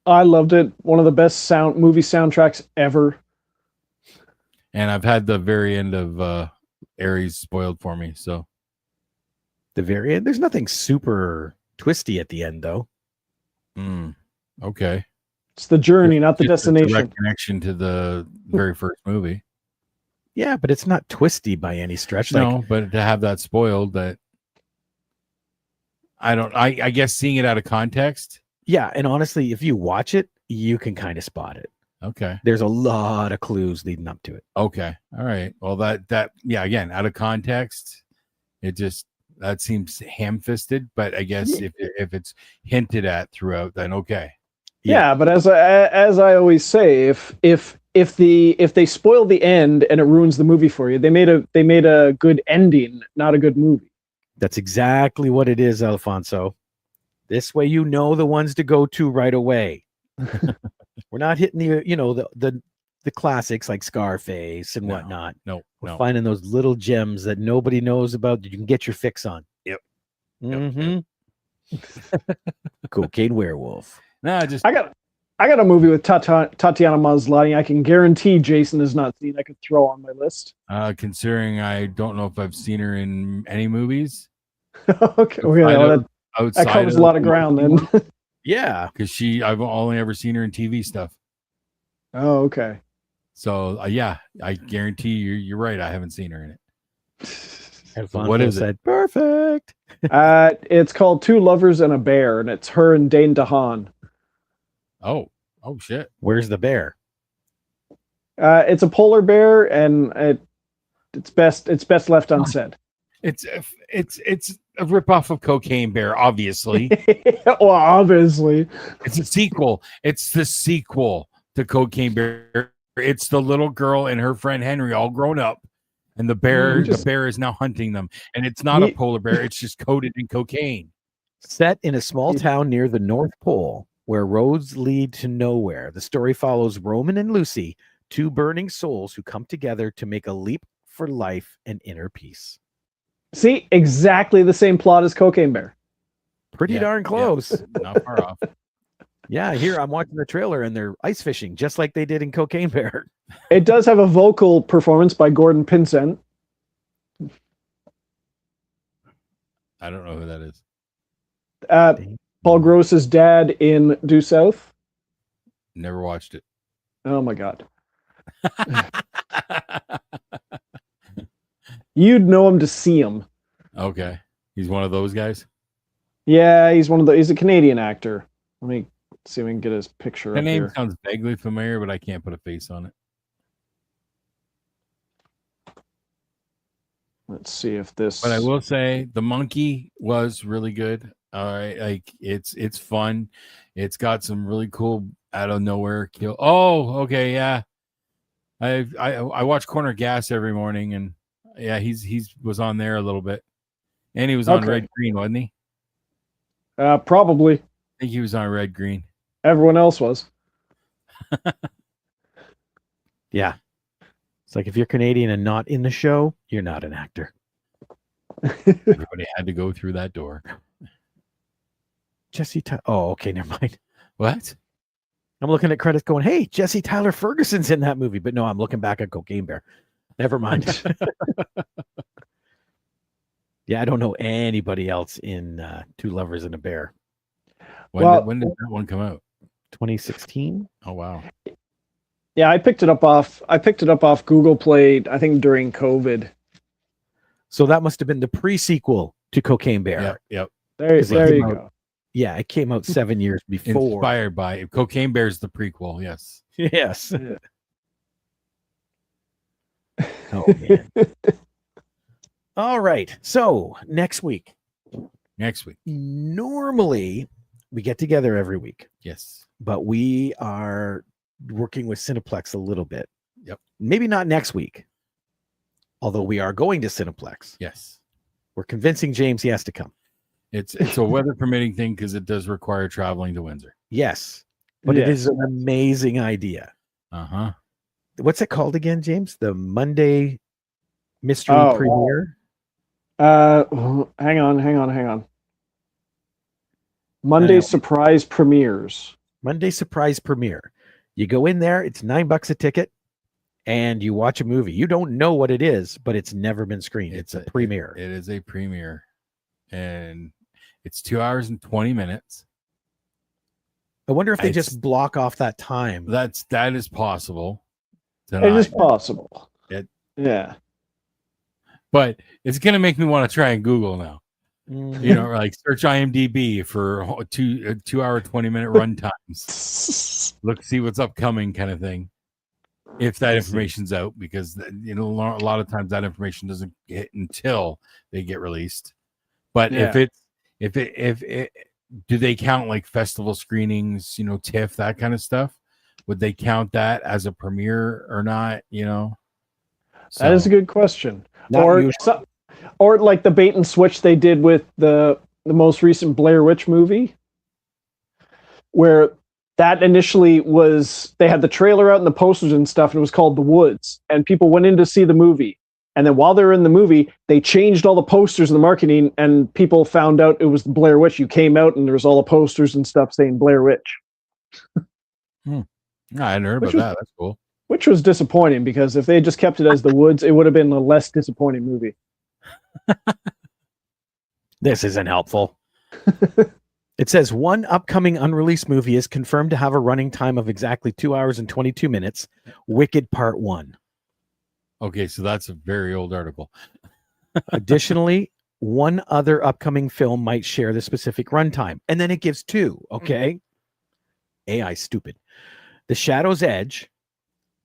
I loved it. One of the best movie soundtracks ever. And I've had the very end of Ares spoiled for me. So the very end, there's nothing super twisty at the end, though. Okay. It's the journey, not the destination. A direct connection to the very first movie. Yeah, but it's not twisty by any stretch. No, but to have that spoiled, that I guess seeing it out of context. Yeah, and honestly, if you watch it, you can kind of spot it. Okay. There's a lot of clues leading up to it. Okay. All right. Well, that again, out of context, that seems ham-fisted, but I guess if it's hinted at throughout, then okay. Yeah, but as I always say, if they spoil the end and it ruins the movie for you, they made a good ending, not a good movie. That's exactly what it is, Alfonso. This way, you know the ones to go to right away. We're not hitting the classics like Scarface and whatnot. No. Finding those little gems that nobody knows about that you can get your fix on. Yep. Mm-hmm. Cocaine werewolf. No, I got a movie with Tatiana Maslany. I can guarantee Jason has not seen. I could throw on my list. Considering I don't know if I've seen her in any movies. Okay, that covers a lot of ground then. Yeah, because I've only ever seen her in TV stuff. Oh, okay. So yeah, I guarantee you're right. I haven't seen her in it. What is it? Perfect. It's called Two Lovers and a Bear, and it's her and Dane DeHaan. Oh shit! Where's the bear? It's a polar bear, and it's best left unsaid. It's a ripoff of Cocaine Bear, obviously. Well, obviously, it's a sequel. It's the sequel to Cocaine Bear. It's the little girl and her friend Henry all grown up, and the bear is now hunting them. And it's not a polar bear; it's just coated in cocaine. Set in a small town near the North Pole, where roads lead to nowhere, the story follows Roman and Lucy, two burning souls who come together to make a leap for life and inner peace. See, exactly the same plot as Cocaine Bear. Pretty darn close. Yeah, not far off. Yeah, here I'm watching the trailer and they're ice fishing just like they did in Cocaine Bear. It does have a vocal performance by Gordon Pinsent. I don't know who that is. Paul Gross's dad in Due South. Never watched it. Oh my god. You'd know him to see him. Okay. He's one of those guys. Yeah, he's a Canadian actor. Let me see if we can get his picture The up name here. sounds vaguely familiar, but I can't put a face on it. Let's see if this. But I will say the monkey was really good. All right, like it's fun. It's got some really cool out of nowhere kill. Oh, okay, yeah. I watch Corner Gas every morning, and yeah, he's was on there a little bit, and he was on Red Green, wasn't he? Probably. I think he was on Red Green. Everyone else was. Yeah. It's like if you're Canadian and not in the show, you're not an actor. Everybody had to go through that door. Jesse Tyler. Oh, okay, never mind. What? I'm looking at credits going, hey, Jesse Tyler Ferguson's in that movie. But no, I'm looking back at Cocaine Bear. Never mind. Yeah, I don't know anybody else in Two Lovers and a Bear. When did that one come out? 2016. Oh, wow. Yeah, I picked it up off Google Play, I think during COVID. So that must have been the pre-sequel to Cocaine Bear. Yep. There you came go. Yeah, it came out 7 years before. Inspired by Cocaine Bear's the prequel, yes. Yes. Yeah. Oh, man. All right. So next week. Normally, we get together every week. Yes. But we are working with Cineplex a little bit. Yep. Maybe not next week. Although we are going to Cineplex. Yes. We're convincing James he has to come. It's a weather permitting thing because it does require traveling to Windsor. Yes. But it is an amazing idea. Uh-huh. What's it called again, James? The Monday Mystery Premiere? Hang on. Monday Surprise Premieres. Monday Surprise Premiere. You go in there, it's $9 a ticket, and you watch a movie. You don't know what it is, but it's never been screened. It's a premiere. It is a premiere. And it's 2 hours and 20 minutes. I wonder if they just block off that time. That is possible. It is possible. Yeah. But it's gonna make me want to try and Google now. You know, like search IMDb for 2 hour 20-minute run times. Look, see what's upcoming, kind of thing. If that information's out, because a lot of times that information doesn't hit until they get released. But if it do they count like festival screenings, TIFF, that kind of stuff? Would they count that as a premiere or not? That is a good question. Or like the bait and switch they did with the most recent Blair Witch movie, where that initially was, they had the trailer out and the posters and stuff, and it was called The Woods, and people went in to see the movie. And then while they were in the movie, they changed all the posters and the marketing, and people found out it was the Blair Witch. You came out and there was all the posters and stuff saying Blair Witch. I hadn't heard about that. That's cool. Which was disappointing, because if they had just kept it as The Woods, it would have been a less disappointing movie. This isn't helpful. It says one upcoming unreleased movie is confirmed to have a running time of exactly 2 hours and 22 minutes. Wicked Part 1. Okay, so that's a very old article. Additionally, one other upcoming film might share the specific runtime. And then it gives two. Okay. AI stupid. The Shadow's Edge,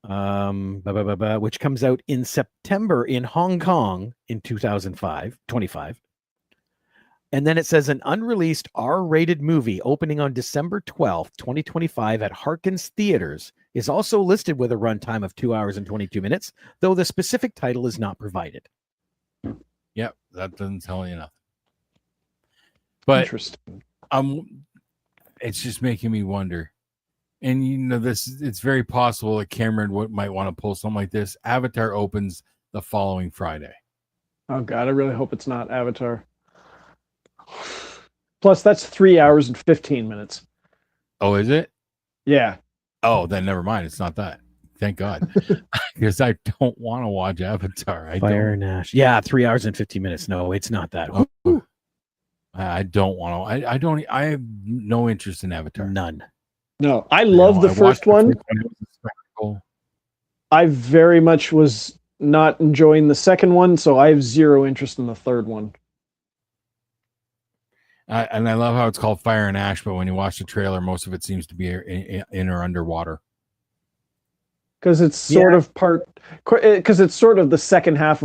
which comes out in September in Hong Kong in 2025. And then it says an unreleased R-rated movie opening on December 12th, 2025 at Harkins Theaters is also listed with a runtime of 2 hours and 22 minutes, though the specific title is not provided. Yep, that doesn't tell you nothing. But interesting. It's just making me wonder. And it's very possible that Cameron might want to pull something like this. Avatar opens the following Friday. Oh God, I really hope it's not Avatar. Plus, that's 3 hours and 15 minutes. Oh, is it? Yeah. Oh, then never mind. It's not that. Thank God. Because I don't want to watch Avatar. Fire Nash. Yeah, 3 hours and 15 minutes. No, it's not that. I don't want to. I don't. I have no interest in Avatar. None. No, I love the I watched first the one. It was a spectacle. I very much was not enjoying the second one, so I have zero interest in the third one. And I love how it's called Fire and Ash, but when you watch the trailer, most of it seems to be in or underwater. Because it's sort of because it's sort of the second half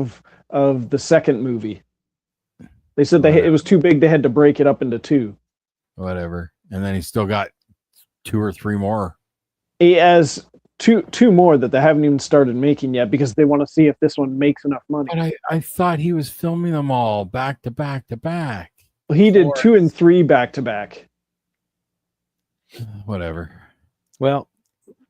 of the second movie. They said it was too big; they had to break it up into two. Whatever, and then he's still got 2 or 3 more. He has two more that they haven't even started making yet because they want to see if this one makes enough money. But I thought he was filming them all back to back to back. He did 2 and 3 back to back. Whatever. Well,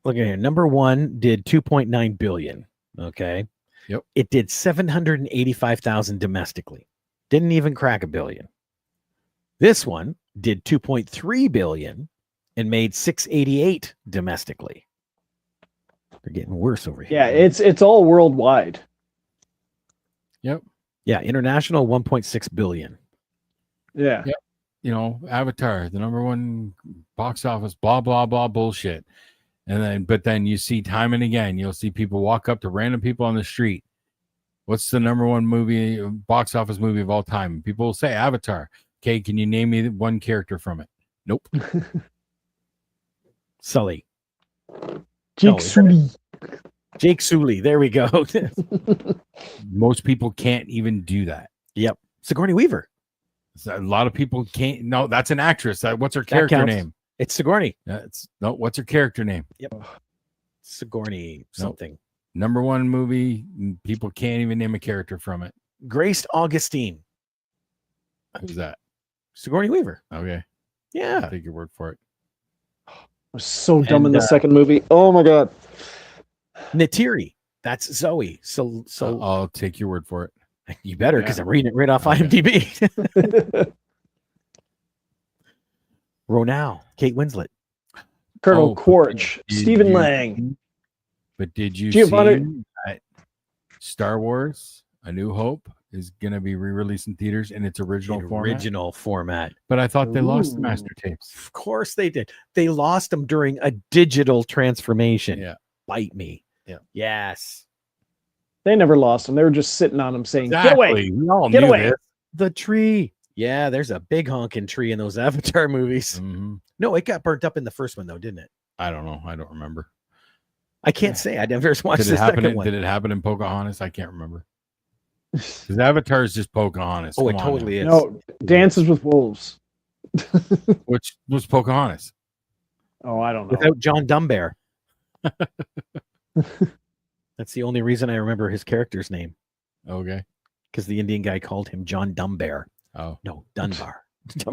look at here. Number 1 did 2.9 billion. Okay. Yep. It did 785,000 domestically. Didn't even crack a billion. This one did 2.3 billion and made 688 domestically. They're getting worse over here. Yeah, it's all worldwide. Yep. Yeah, international 1.6 billion. Yeah. Yep. You know, Avatar, the number 1 box office, blah blah blah bullshit. But then you see time and again, you'll see people walk up to random people on the street. What's the number 1 movie, box office movie of all time? People will say Avatar. Okay, can you name me one character from it? Nope. Sully. Jake Sully. Jake Sully. There we go. Most people can't even do that. Yep. Sigourney Weaver. A lot of people can't. No, that's an actress. What's her character name? It's Sigourney. What's her character name? Yep. Sigourney something. Nope. Number 1 movie, people can't even name a character from it. Grace Augustine. Who's that? Sigourney Weaver. Okay. Yeah. I'll take your word for it. I was so dumb in the second movie. Oh my god. Natiri. That's Zoe. So I'll take your word for it. You better, because I'm reading it right off IMDb. Ronal, Kate Winslet, Colonel Quaritch, Stephen Lang. But did you Giovanni- see that Star Wars: A New Hope is going to be re-released in theaters in its original format? But I thought they lost the master tapes. Of course they did. They lost them during a digital transformation. Yeah. Bite me. Yeah. Yes. They never lost them. They were just sitting on them saying, Exactly. "Get away! We all Get knew away!" this. The tree. Yeah, there's a big honking tree in those Avatar movies. Mm-hmm. No, it got burnt up in the first one, though, didn't it? I don't know. I don't remember. I can't say. I never watched Did the it happen? second one. Did it happen in Pocahontas? I can't remember. Because Avatar is just Pocahontas. Oh, it Come on totally is. No, Dances with Wolves. now. Which was Pocahontas. Oh, I don't know. Without John Dumbear. That's the only reason I remember his character's name. Okay. Because the Indian guy called him John Dumbear. Oh, No, Dunbar. is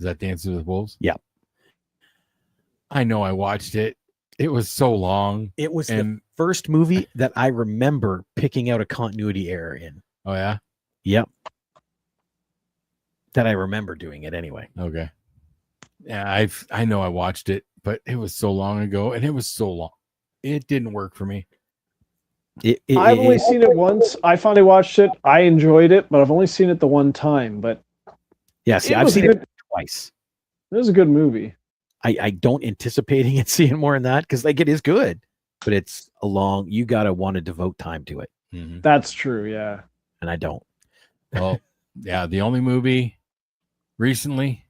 that Dances with Wolves? Yeah. I know. I watched it. It was so long. It was the And first movie that I remember picking out a continuity error in. oh yeah. Yep. That I remember doing it anyway. Okay. Yeah, I know I watched it, but it was so long ago, and it was so long. It didn't work for me. I've only seen it once. I finally watched it. I enjoyed it, but I've only seen it the one time. But yeah, see, it I've was seen good. it twice. It was a good movie. I don't anticipating it seeing more than that because like it is good, but it's a long. You gotta want to devote time to it, Mm-hmm. That's true. Yeah. and I don't. Well, yeah, the only movie recently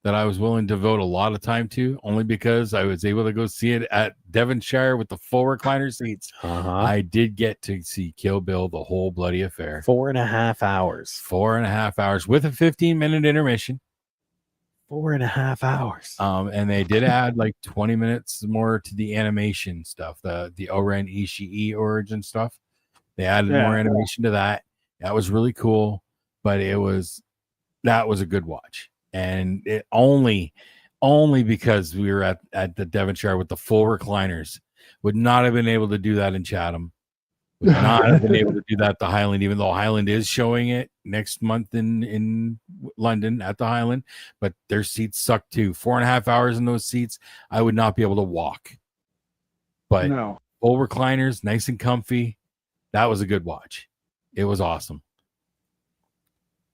that I was willing to devote a lot of time to, only because I was able to go see it at Devonshire with the full recliner seats. I did get to see Kill Bill, the whole bloody affair. 4.5 hours. 4.5 hours with a 15-minute intermission. 4.5 hours. And they did add like 20 minutes more to the animation stuff, the Oren Ishii origin stuff. They added more animation to that. That was really cool, but that was a good watch. And it only because we were at the Devonshire with the full recliners. Would not have been able to do that in Chatham. Would not have been able to do that at the Highland, even though Highland is showing it next month in London at the Highland. But their seats suck too. 4.5 hours in those seats, I would not be able to walk. But No. full recliners, nice and comfy. That was a good watch. It was awesome.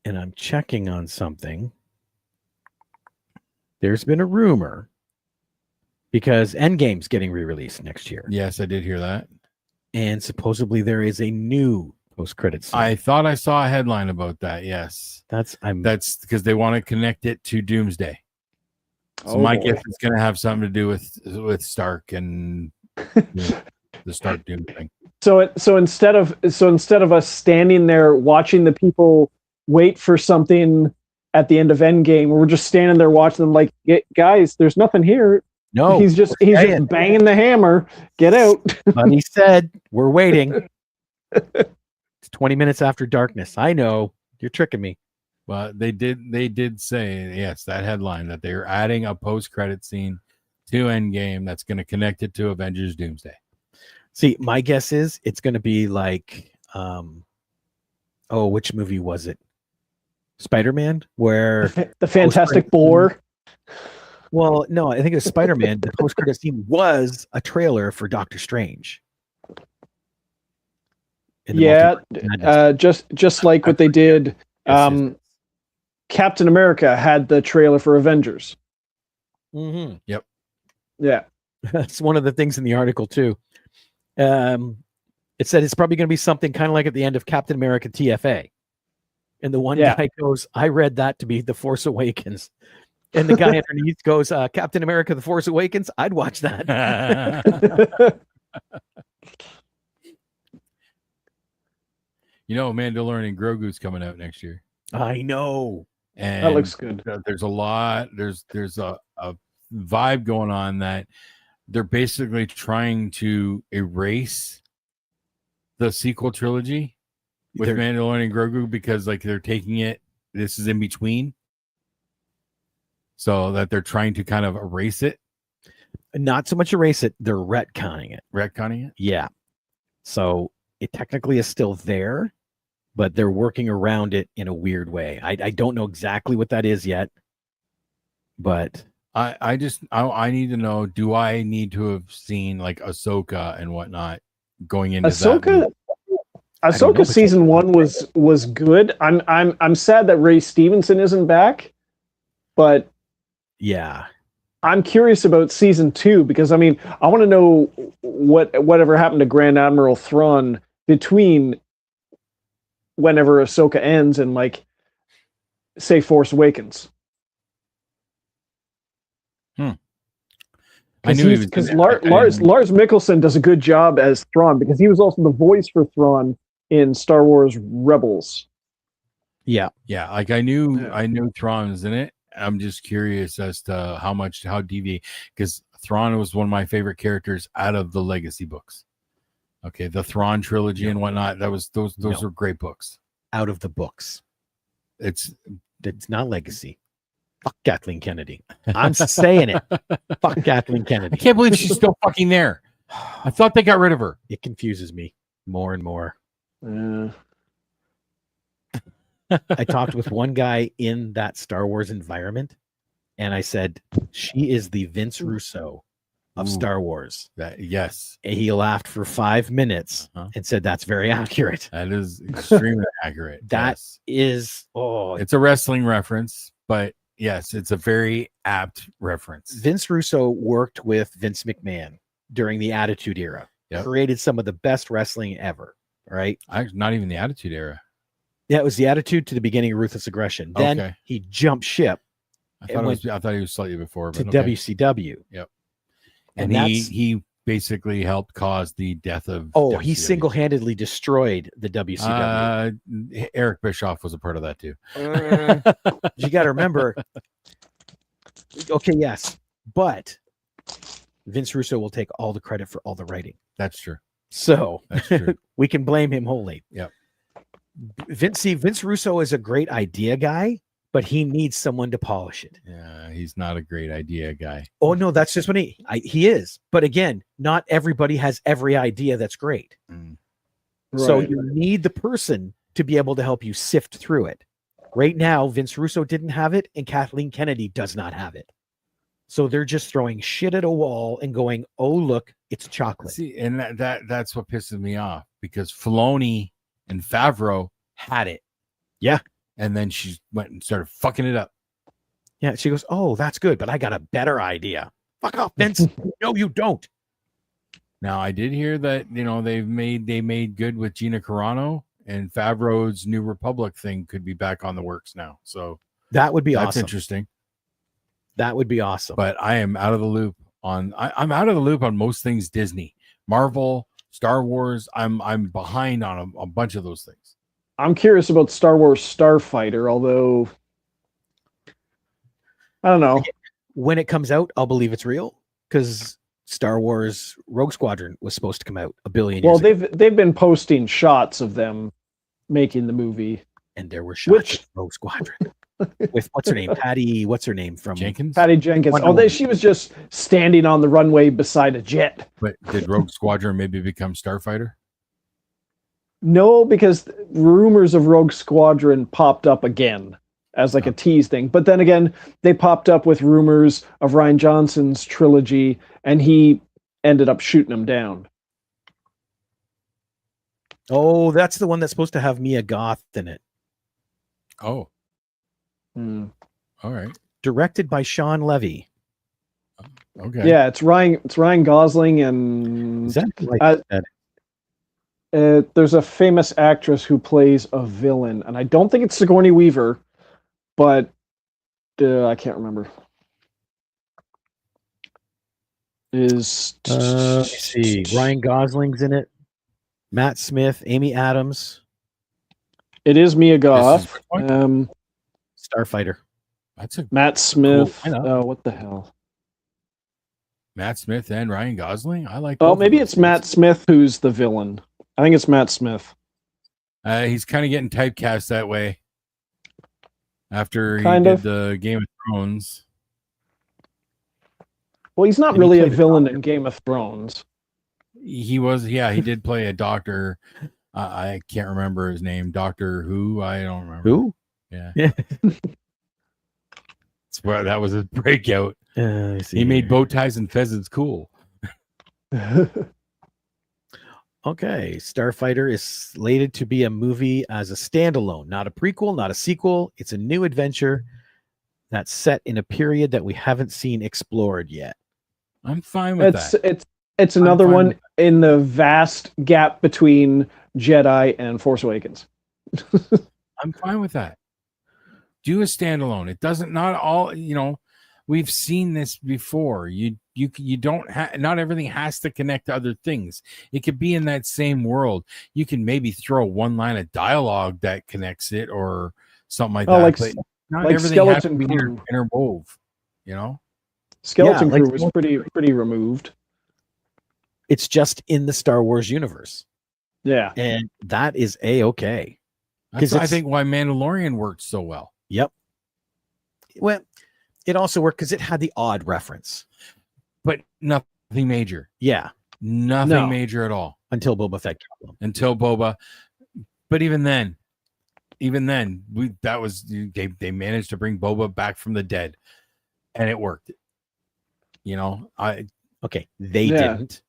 and I'm checking on something. There's been a rumor because Endgame's getting re-released next year. Yes, I did hear that. And supposedly there is a new post-credit scene. I thought I saw a headline about that. Yes. That's because they want to connect it to Doomsday. So my guess is going to have something to do with Stark and the Stark Doom thing. So instead of us standing there watching the people wait for something at the end of Endgame, we're just standing there watching them like, guys, there's nothing here. No, he's just banging the hammer. Get out. But he said, we're waiting. It's 20 minutes after darkness. I know you're tricking me. Well, they did say, yes, that headline that they're adding a post-credit scene to Endgame that's going to connect it to Avengers Doomsday. See, my guess is it's going to be like, which movie was it? Spider-Man, where the Fantastic Four. Well, no, I think it was Spider-Man. The post-credit scene was a trailer for Doctor Strange. Yeah, just like what they did. Captain America had the trailer for Avengers. Mm-hmm. Yep. Yeah. That's one of the things in the article too. It said it's probably going to be something kind of like at the end of Captain America TFA. And the one guy goes, I read that to be The Force Awakens. And the guy underneath goes, Captain America, The Force Awakens. I'd watch that. You know, Mandalorian Grogu's coming out next year. I know. And that looks good. There's a lot. There's a vibe going on that they're basically trying to erase the sequel trilogy with Mandalorian and Grogu because like they're taking it. This is in between, so that they're trying to kind of erase it. Not so much erase it. They're retconning it. Retconning it. Yeah. So it technically is still there, but they're working around it in a weird way. I don't know exactly what that is yet, but I need to know, do I need to have seen like Ahsoka and whatnot going into Ahsoka season 1 was good. I'm sad that Ray Stevenson isn't back, but yeah, I'm curious about season 2 because I mean I want to know whatever happened to Grand Admiral Thrawn between whenever Ahsoka ends and like say Force Awakens. I knew he was because Lars Mikkelsen does a good job as Thrawn because he was also the voice for Thrawn in Star Wars Rebels. Yeah. Like I knew Thrawn was in it. I'm just curious as to how deviate, because Thrawn was one of my favorite characters out of the Legacy books. Okay, the Thrawn trilogy and whatnot. Those were great books. Out of the books. It's not Legacy. Fuck Kathleen Kennedy. I'm saying it. Fuck Kathleen Kennedy. I can't believe she's still fucking there. I thought they got rid of her. It confuses me more and more. I talked with one guy in that Star Wars environment, and I said, she is the Vince Russo of Star Wars. Yes. And he laughed for 5 minutes and said, that's very accurate. That is extremely accurate. That is, it's a wrestling reference, but yes, it's a very apt reference. Vince Russo worked with Vince McMahon during the Attitude Era. Yep. Created some of the best wrestling ever. Right? Not even the Attitude Era. Yeah, it was the Attitude to the beginning of Ruthless Aggression. Then he jumped ship. I thought he was slightly before, but to WCW. Yep. And he basically helped cause the death of. WCW. He single-handedly destroyed the WCW. Eric Bischoff was a part of that too. You got to remember. Okay, yes, but Vince Russo will take all the credit for all the writing. That's true. So we can blame him wholly. Yep. Vince Russo is a great idea guy, but he needs someone to polish it. Yeah, he's not a great idea guy. Oh no, that's just what he is. But again, not everybody has every idea that's great. So you need the person to be able to help you sift through it. Right now, Vince Russo didn't have it, and Kathleen Kennedy does not have it. So they're just throwing shit at a wall and going, "Oh look, it's chocolate." See, and that's what pisses me off because Filoni and Favreau had it. Yeah. and then she went and started fucking it up. Yeah, she goes, "Oh, that's good, but I got a better idea." Fuck off, Vince. No, you don't. Now I did hear that they made good with Gina Carano, and Favreau's New Republic thing could be back on the works now. So That would be that's awesome. interesting. That would be awesome. But I am out of the loop on. I'm out of the loop on most things Disney, Marvel, Star Wars. I'm behind on a bunch of those things. I'm curious about Star Wars Starfighter, although I don't know. When it comes out, I'll believe it's real because Star Wars Rogue Squadron was supposed to come out a billion years ago. They've been posting shots of them making the movie, and there were shots of Rogue Squadron with what's her name, from Jenkins. Patty Jenkins. She was just standing on the runway beside a jet. But did Rogue Squadron maybe become Starfighter? No, because rumors of Rogue Squadron popped up again as like a tease thing. But then again, they popped up with rumors of Rian Johnson's trilogy, and he ended up shooting them down. Oh, that's the one that's supposed to have Mia Goth in it. Oh. All right. Directed by Sean Levy. Okay. Yeah, it's Ryan Gosling and Is that like that? there's a famous actress who plays a villain, and I don't think it's Sigourney Weaver, but I can't remember. Let's see. Ryan Gosling's in it. Matt Smith, Amy Adams. It is Mia Goth. Starfighter. That's a Matt Smith. Cool. Oh, what the hell? Matt Smith and Ryan Gosling. I like. Oh, maybe it's Matt Smith who's the villain. I think it's Matt Smith. He's kind of getting typecast that way. After he Kind did of. the Game of Thrones. Well, he's not And he really a played a villain doctor. in Game of Thrones. He was, yeah, he did play a doctor. I can't remember his name. Doctor Who? I don't remember. Who? Yeah. Yeah. That's where that was his breakout. He made bow ties and pheasants cool. Okay, Starfighter is slated to be a movie as a standalone, not a prequel, not a sequel. It's a new adventure that's set in a period that we haven't seen explored yet. I'm fine with that. It's another fine one with in the vast gap between Jedi and Force Awakens. I'm fine with that. Do a standalone. It doesn't, not all, we've seen this before. You don't have, not everything has to connect to other things. It could be in that same world. You can maybe throw one line of dialogue that connects it or something like that. But not like everything has to Skeleton be Crew. interwove, Skeleton Yeah, like Crew was pretty removed. It's just in the Star Wars universe, Yeah. and that is a-okay. That's, I it's- think, why Mandalorian worked so well. Yep. Well, it also worked because it had the odd reference. But nothing major. Yeah, Nothing No. major at all. until Boba Fett killed him. Until Boba. But even then, they managed to bring Boba back from the dead, and it worked. Okay, they Yeah. didn't.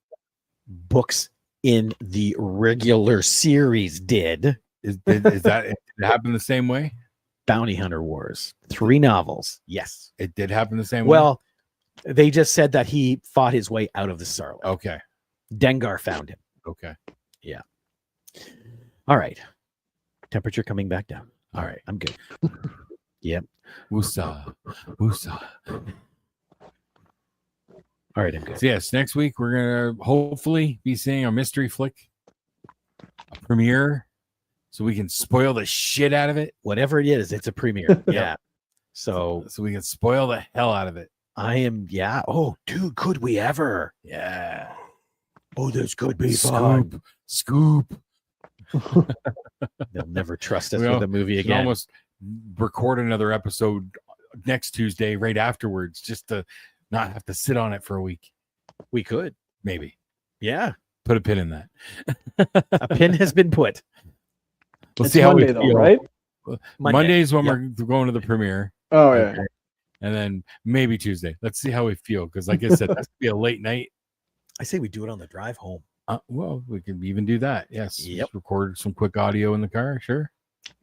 Books in the regular series did. Is that did it happen the same way? Bounty Hunter Wars, 3 novels. Yes. It did happen the same way. Well, they just said that he fought his way out of the Sarlacc. Okay. Dengar found him. Okay. All right. Temperature coming back down. All right. I'm good. Yep. Woosah. All right, I'm good. So yes, next week we're gonna hopefully be seeing a mystery flick, a premiere, so we can spoil the shit out of it. Whatever it is, it's a premiere. Yeah. So we can spoil the hell out of it. I am, yeah. Oh, dude, could we ever? Yeah. Oh, this could be fun. Scoop. They'll never trust us Well, with a movie We can again. almost record another episode next Tuesday right afterwards, just to not have to sit on it for a week. We could. Maybe Yeah. put a pin in that. A pin has been put. We'll It's see how Monday, we though, feel. right? Monday's when Yep. we're going to the premiere. Oh yeah. And then maybe Tuesday. Let's see how we feel. Because like I said, that's gonna be a late night. I say we do it on the drive home. Well, we can even do that. Yes. Yep. Just record some quick audio in the car. Sure.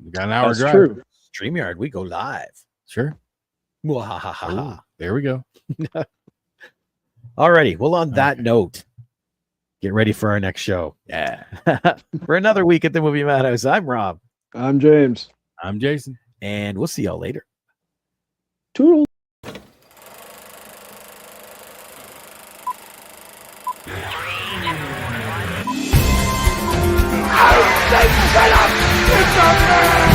We got an hour That's drive. true. StreamYard, we go live. Sure. Mwahahaha. Ooh, there we go. Alrighty. Well, on that note, get ready for our next show. Yeah. For another week at the Movie Madhouse, I'm Rob, I'm James. I'm Jason. and we'll see y'all later. Toodles. Shut up! It's a man!